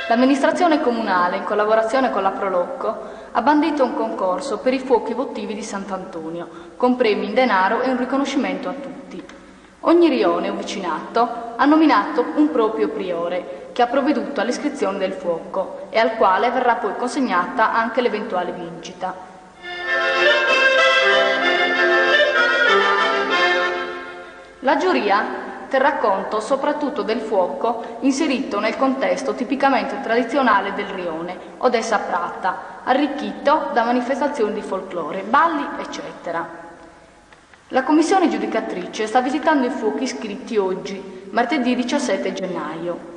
L'amministrazione comunale, in collaborazione con la Prolocco, ha bandito un concorso per i fuochi votivi di Sant'Antonio, con premi in denaro e un riconoscimento a tutti. Ogni rione o vicinato ha nominato un proprio priore, che ha provveduto all'iscrizione del fuoco e al quale verrà poi consegnata anche l'eventuale vincita. La giuria terrà conto soprattutto del fuoco inserito nel contesto tipicamente tradizionale del rione o dessa pratta, arricchito da manifestazioni di folklore, balli, eccetera. La commissione giudicatrice sta visitando i fuochi iscritti oggi, martedì 17 gennaio.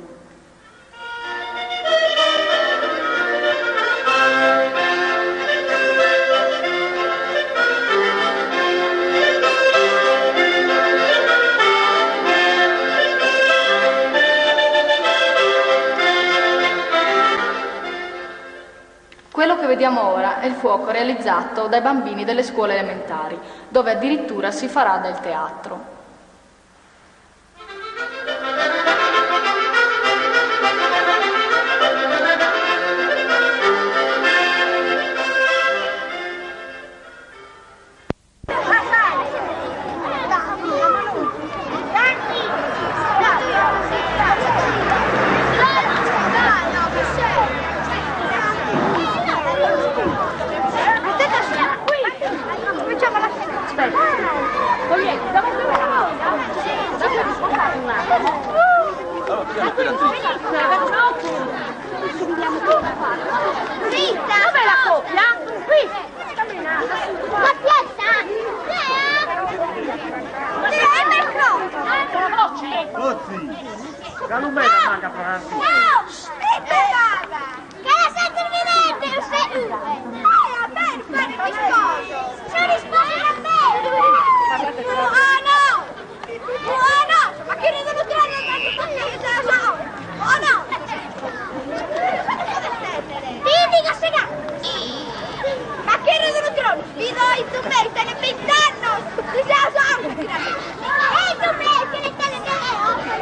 Quello che vediamo ora è il fuoco realizzato dai bambini delle scuole elementari, dove addirittura si farà del teatro. Dov'è la coppia? Qui! La piazza! La lumena manca per la che la senti evidente! Sono risposto a me! Ma che ne devo tirare Vedi che sega! Ma che ne devo tirare? Vi do i zumeri, te ne pintanno! Ti sei usato! Ehi zumeri, che ne te ne devi otto!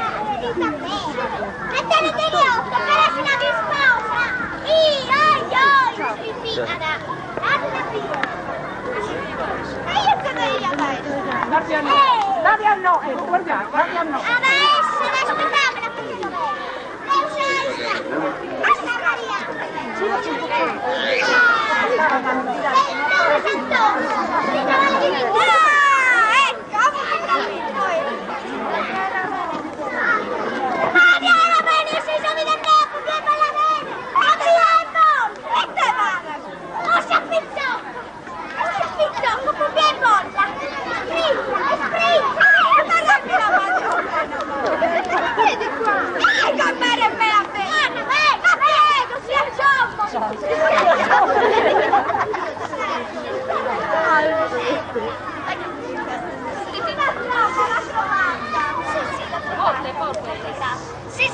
Ne te ne devi otto, per essere una risposta! Davi a no, guarda, davi a no. Adesso, aspettamela, perché Anna Maria!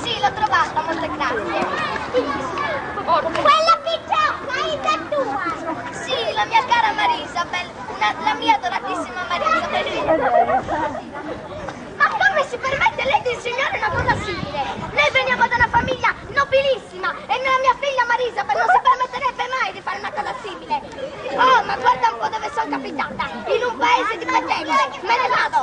Sì, l'ho trovata, molte grazie. Quella picciocca è tua? Sì, la mia cara Marisa, la mia adoratissima Marisa. Ma come si permette lei di insegnare una cosa simile? Noi veniamo da una famiglia nobilissima e la mia figlia Marisa non si permetterebbe mai di fare una cosa simile. Oh, ma guarda un po' dove sono capitata, in un paese di petelle. Me ne vado.